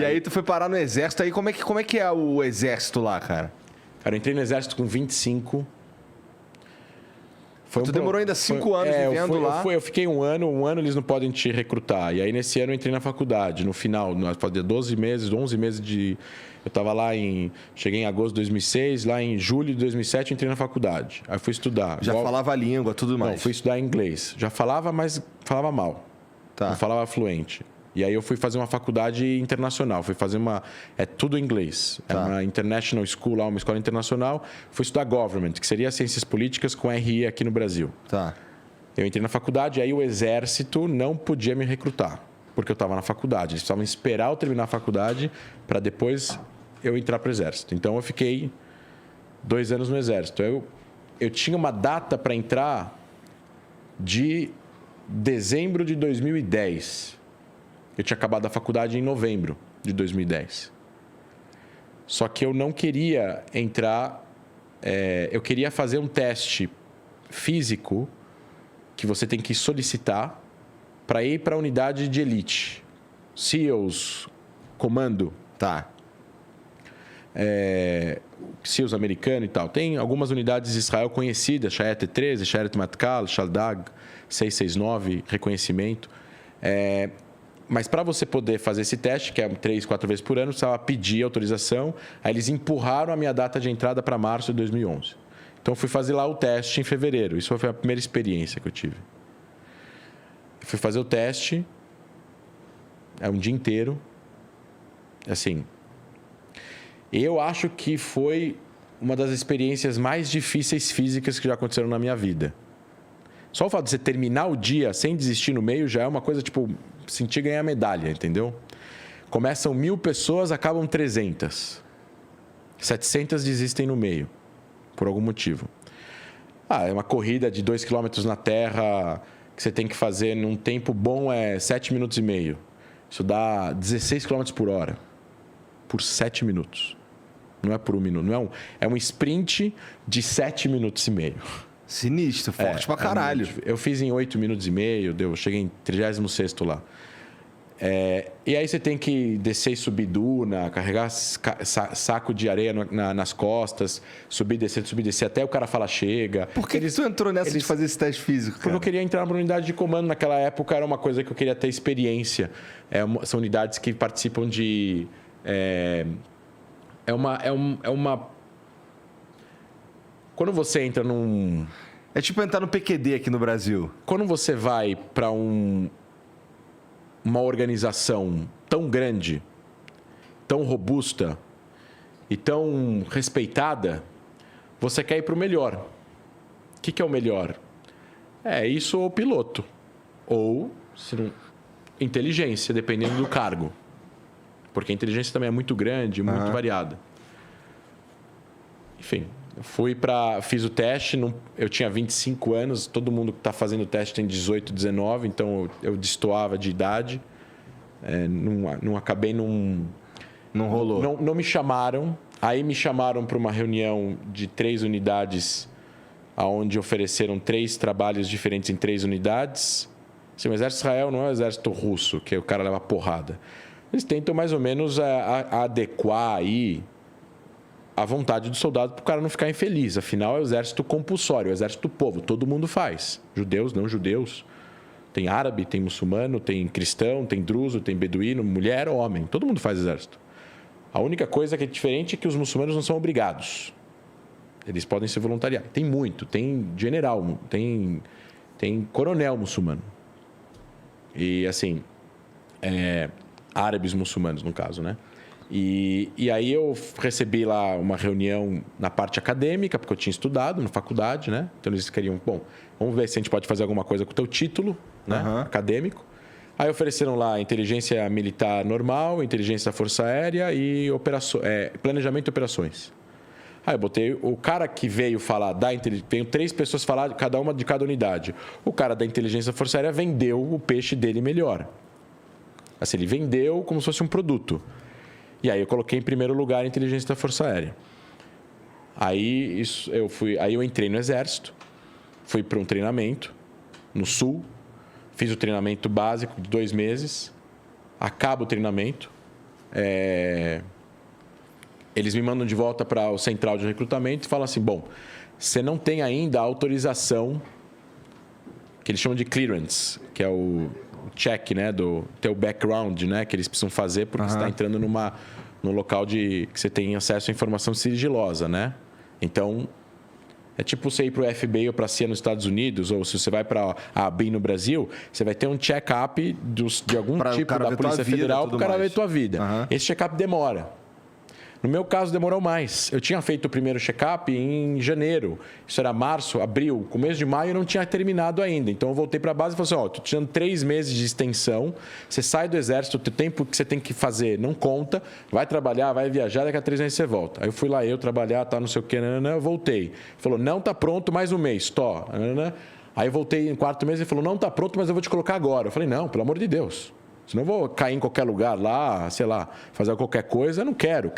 E aí tu foi parar no exército, aí como é que é o exército lá, cara? Cara, eu entrei no exército com 25. Tu demorou ainda 5 anos vivendo lá? Eu fiquei um ano eles não podem te recrutar. E aí nesse ano eu entrei na faculdade, no final, fazia 11 meses de... Eu estava lá cheguei em agosto de 2006, lá em julho de 2007 eu entrei na faculdade. Aí fui estudar. Já falava a língua, tudo mais? Não, fui estudar inglês. Já falava, mas falava mal. Tá. Não falava fluente. E aí eu fui fazer uma faculdade internacional. Fui fazer é tudo inglês. Tá. É uma international school lá, uma escola internacional. Fui estudar government, que seria ciências políticas com RI aqui no Brasil. Tá. Eu entrei na faculdade, aí o exército não podia me recrutar, porque eu estava na faculdade. Eles precisavam esperar eu terminar a faculdade para depois eu entrar para o exército. Então eu fiquei 2 anos no exército. Eu tinha uma data para entrar de dezembro de 2010. Eu tinha acabado a faculdade em novembro de 2010. Só que eu não queria entrar... eu queria fazer um teste físico que você tem que solicitar para ir para a unidade de elite. SEALs, comando. Tá. SEALs americano e tal. Tem algumas unidades de Israel conhecidas, Sharet 13, Sharet Matkal, Shaldag, 669, reconhecimento. Mas para você poder fazer esse teste, que é 3, 4 vezes por ano, você precisava pedir autorização. Aí eles empurraram a minha data de entrada para março de 2011. Então, eu fui fazer lá o teste em fevereiro. Isso foi a primeira experiência que eu tive. Eu fui fazer o teste, um dia inteiro. Assim, eu acho que foi uma das experiências mais difíceis físicas que já aconteceram na minha vida. Só o fato de você terminar o dia sem desistir no meio já é uma coisa, tipo, sentir ganhar medalha, entendeu? Começam 1.000 pessoas, acabam 300. 700 desistem no meio, por algum motivo. É uma corrida de 2 km na terra que você tem que fazer num tempo bom 7 minutos e meio. Isso dá 16 km por hora, por 7 minutos. Não é por 1 minuto, não é um sprint de 7 minutos e meio. Sinistro, forte pra caralho. Eu fiz em 8 minutos e meio, cheguei em 36º lá. E aí você tem que descer e subir duna, carregar saco de areia nas costas, subir, descer, até o cara falar chega. Por que tu entrou nessa de fazer esse teste físico, cara? Porque eu queria entrar na unidade de comando. Naquela época era uma coisa que eu queria ter experiência. São unidades que participam de... Quando você entra num... É tipo entrar no PQD aqui no Brasil. Quando você vai para uma organização tão grande, tão robusta e tão respeitada, você quer ir para o melhor. O que é o melhor? Isso ou piloto. Ou inteligência, dependendo do cargo. Porque a inteligência também é muito grande, muito variada. Enfim... Fiz o teste, eu tinha 25 anos, todo mundo que está fazendo o teste tem 18, 19, então eu destoava de idade. Não rolou. Não me chamaram. Aí me chamaram para uma reunião de 3 unidades, onde ofereceram 3 trabalhos diferentes em 3 unidades. Assim, o exército de Israel não é o exército russo, que o cara leva porrada. Eles tentam mais ou menos adequar aí a vontade do soldado para o cara não ficar infeliz. Afinal, é o exército compulsório, é o exército do povo. Todo mundo faz. Judeus, não judeus. Tem árabe, tem muçulmano, tem cristão, tem druso, tem beduíno, mulher, homem. Todo mundo faz exército. A única coisa que é diferente é que os muçulmanos não são obrigados. Eles podem se voluntariar. Tem muito. Tem general, tem coronel muçulmano. E, assim, árabes muçulmanos, no caso, né? E aí eu recebi lá uma reunião na parte acadêmica, porque eu tinha estudado na faculdade, né? Então eles queriam, vamos ver se a gente pode fazer alguma coisa com o teu título, né? Acadêmico. Aí ofereceram lá inteligência militar normal, inteligência da Força Aérea e planejamento de operações. Aí eu botei o cara que veio falar veio 3 pessoas falar, cada uma de cada unidade. O cara da inteligência da Força Aérea vendeu o peixe dele melhor. Assim, ele vendeu como se fosse um produto. E aí eu coloquei em primeiro lugar a inteligência da Força Aérea. Aí eu entrei no Exército, fui para um treinamento no Sul, fiz o treinamento básico de 2 meses, acaba o treinamento, eles me mandam de volta para o central de recrutamento e falam assim, bom, você não tem ainda a autorização que eles chamam de clearance, que é o check, né, do teu background, né, que eles precisam fazer porque você está entrando num local que você tem acesso à informação sigilosa, né? Então, é tipo você ir para o FBI ou para a CIA nos Estados Unidos, ou se você vai para a ABIN no Brasil, você vai ter um check-up de algum tipo da Polícia Federal para o cara ver a tua vida. Esse check-up demora. No meu caso, demorou mais. Eu tinha feito o primeiro check-up em janeiro. Isso era março, abril, começo de maio, e não tinha terminado ainda. Então, eu voltei para a base e falei assim, estou te dando 3 meses de extensão, você sai do exército, o tempo que você tem que fazer não conta, vai trabalhar, vai viajar, daqui a 3 meses você volta. Aí eu fui lá, trabalhar, tá, não sei o que, eu voltei. Falou, não está pronto, mais um mês, Aí eu voltei em 4 meses e falou, não está pronto, mas eu vou te colocar agora. Eu falei, não, pelo amor de Deus. Senão eu vou cair em qualquer lugar lá, sei lá, fazer qualquer coisa. Eu não quero.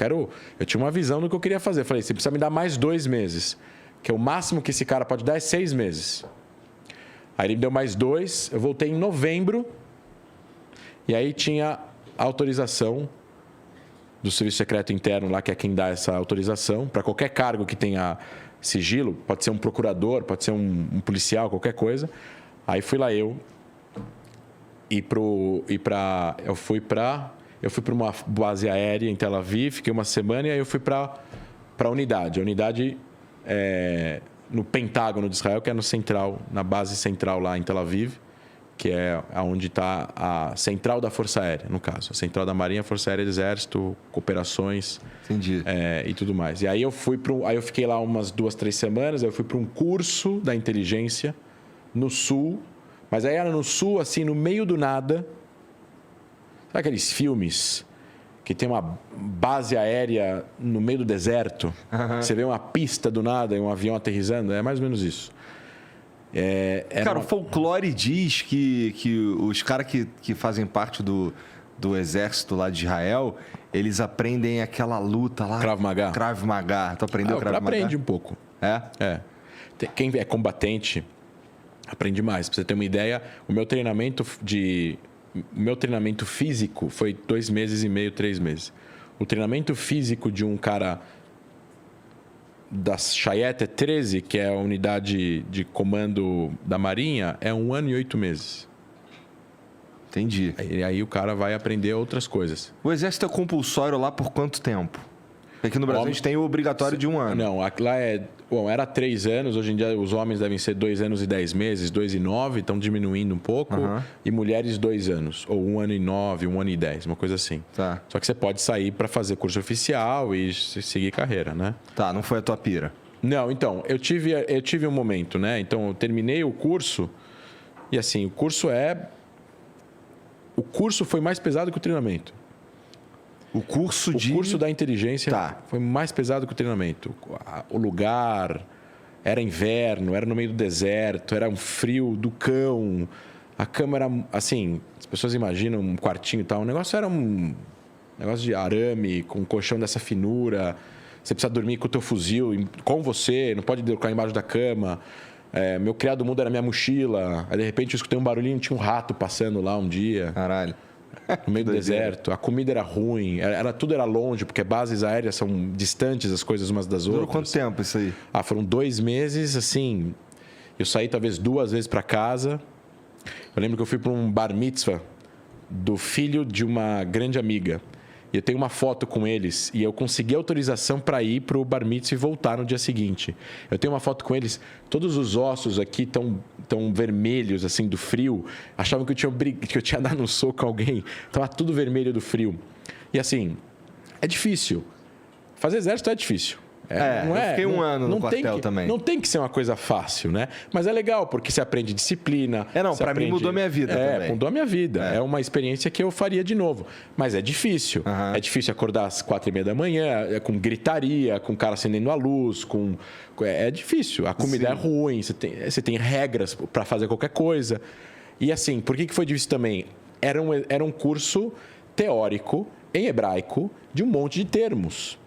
Eu tinha uma visão do que eu queria fazer. Eu falei, você precisa me dar mais 2 meses. Que é o máximo que esse cara pode dar é 6 meses. Aí ele me deu mais 2. Eu voltei em novembro. E aí tinha a autorização do Serviço Secreto Interno lá, que é quem dá essa autorização. Para qualquer cargo que tenha sigilo. Pode ser um procurador, pode ser um policial, qualquer coisa. Aí fui lá eu fui para uma base aérea em Tel Aviv, fiquei uma semana e aí eu fui para a unidade. A unidade no Pentágono de Israel, que é na base central lá em Tel Aviv, que é onde está a central da Força Aérea, no caso. A central da Marinha, Força Aérea do Exército, cooperações. Entendi. E tudo mais. E aí eu fiquei lá umas 2, 3 semanas, aí eu fui para um curso da inteligência no Sul. Mas aí era no Sul, assim, no meio do nada. Sabe aqueles filmes que tem uma base aérea no meio do deserto? Você vê uma pista do nada e um avião aterrissando? É mais ou menos isso. Cara, o folclore diz que os caras que fazem parte do exército lá de Israel, eles aprendem aquela luta lá. Krav Maga. Krav Maga. Tu aprendeu Krav Maga? Aprende um pouco. É? Quem é combatente aprende mais. Para você ter uma ideia, o meu treinamento físico foi 2 meses e meio, 3 meses. O treinamento físico de um cara da Chayette 13, que é a unidade de comando da Marinha, é 1 ano e 8 meses. Entendi. Aí o cara vai aprender outras coisas. O exército é compulsório lá por quanto tempo? Porque aqui no Brasil a gente tem o obrigatório de 1 ano. Não, lá era 3 anos. Hoje em dia os homens devem ser 2 anos e 10 meses, 2 e 9, estão diminuindo um pouco. E mulheres 2 anos, ou 1 ano e 9, 1 ano e 10, uma coisa assim. Tá. Só que você pode sair para fazer curso oficial e seguir carreira, né? Tá, não foi a tua pira. Não, então, eu tive um momento, né? Então, eu terminei o curso e assim, o curso foi mais pesado que o treinamento. O curso da inteligência foi mais pesado que o treinamento. O lugar era inverno, era no meio do deserto, era um frio do cão. A cama era, assim, as pessoas imaginam um quartinho e tal. O negócio era um negócio de arame, com um colchão dessa finura. Você precisa dormir com o teu fuzil com você, não pode colocar embaixo da cama. Meu criado mudo era minha mochila. Aí, de repente, eu escutei um barulhinho, tinha um rato passando lá um dia. Caralho. No meio do deserto. A comida era ruim. Tudo era longe, porque bases aéreas são distantes as coisas umas das outras. Durou quanto tempo isso aí? Foram 2 meses, assim. Eu saí talvez 2 vezes para casa. Eu lembro que eu fui para um bar mitzvah do filho de uma grande amiga. E eu tenho uma foto com eles e eu consegui autorização para ir para o bar mitzvah e voltar no dia seguinte. Eu tenho uma foto com eles, todos os ossos aqui tão vermelhos, assim, do frio. Achavam que eu tinha dado um soco a alguém. Estava tudo vermelho do frio. E assim, é difícil. Fazer exército é difícil. Eu fiquei 1 ano no quartel também. Não tem que ser uma coisa fácil, né? Mas é legal, porque você aprende disciplina. Pra mim mudou minha vida também. Mudou a minha vida. É uma experiência que eu faria de novo. Mas é difícil. É difícil acordar às 4h30 da manhã, com gritaria, com o cara acendendo a luz, é difícil. A comida é ruim, você tem regras para fazer qualquer coisa. E assim, por que foi difícil também? Era um curso teórico, em hebraico, de um monte de termos.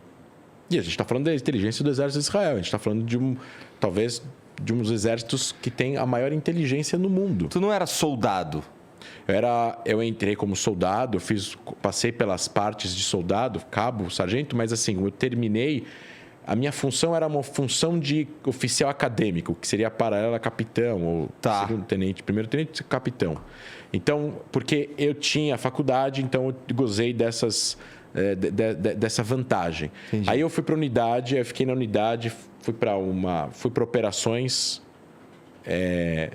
E a gente está falando da inteligência do exército de Israel. A gente está falando talvez de um dos exércitos que tem a maior inteligência no mundo. Tu não era soldado? Eu entrei como soldado, passei pelas partes de soldado, cabo, sargento, mas assim, eu terminei. A minha função era uma função de oficial acadêmico, que seria paralela a capitão, ou segundo tenente, primeiro tenente, capitão. Então, porque eu tinha faculdade, então eu gozei dessa vantagem. Entendi. Aí eu fui para a unidade, eu fiquei na unidade, fui para operações,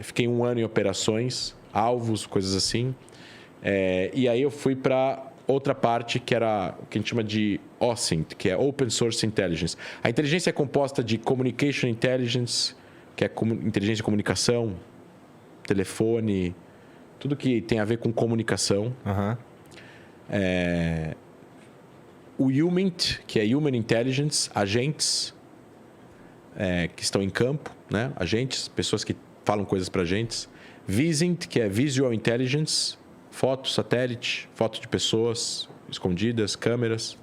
fiquei 1 ano em operações, alvos, coisas assim. E aí eu fui para outra parte que era o que a gente chama de OSINT, que é Open Source Intelligence. A inteligência é composta de Communication Intelligence, que é inteligência de comunicação, telefone, tudo que tem a ver com comunicação. Uhum. O HUMINT, que é Human Intelligence, agentes que estão em campo, né? Agentes, pessoas que falam coisas para agentes. VISINT, que é Visual Intelligence, foto, satélite, foto de pessoas escondidas, câmeras.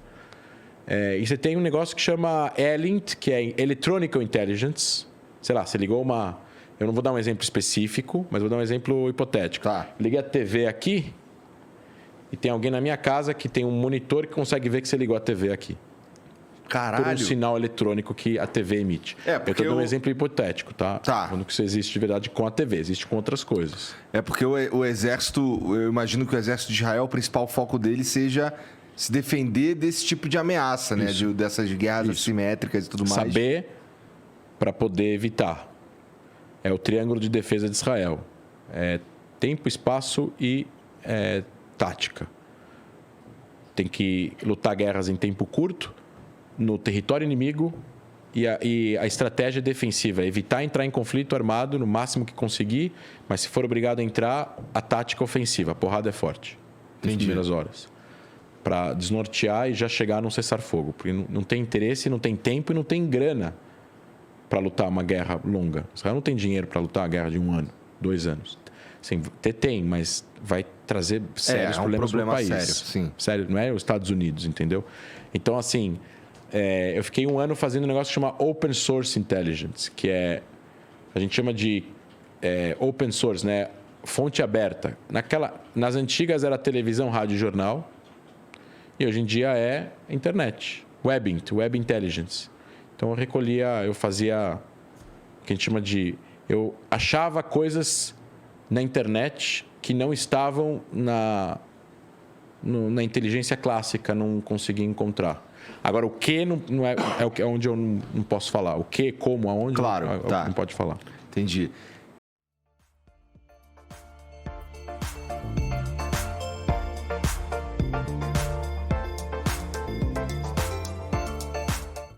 E você tem um negócio que chama ELINT, que é Electronic Intelligence. Sei lá, você ligou uma... Eu não vou dar um exemplo específico, mas vou dar um exemplo hipotético. Tá. Liguei a TV aqui e tem alguém na minha casa que tem um monitor que consegue ver que você ligou a TV aqui. Caralho. Por um sinal eletrônico que a TV emite. Eu estou dando um exemplo hipotético, tá? Quando que isso existe de verdade com a TV, existe com outras coisas. Porque o exército, eu imagino que o exército de Israel, o principal foco dele seja se defender desse tipo de ameaça, né? Dessas guerras assimétricas e tudo mais. Saber para poder evitar. É o triângulo de defesa de Israel. Tempo, espaço e tática. Tem que lutar guerras em tempo curto, no território inimigo, e a estratégia defensiva é evitar entrar em conflito armado no máximo que conseguir, mas se for obrigado a entrar, a tática ofensiva, a porrada é forte nas primeiras horas, para desnortear e já chegar num cessar-fogo, porque não tem interesse, não tem tempo e não tem grana para lutar uma guerra longa. Israel não tem dinheiro para lutar uma guerra de 1 ano, 2 anos. Sim, tem, mas vai trazer sérios problemas no país. Sério, sim. Sério, não é os Estados Unidos, entendeu? Então, assim, eu fiquei 1 ano fazendo um negócio que chama Open Source Intelligence, que a gente chama de Open Source, né? Fonte aberta. Nas antigas era televisão, rádio e jornal, e hoje em dia é internet. Web Intelligence. Então, eu fazia o que a gente chama de... Eu achava coisas na internet que não estavam na inteligência clássica, não conseguia encontrar. Agora, o que não é onde eu não posso falar. O que, como, aonde, claro, não pode falar. Entendi.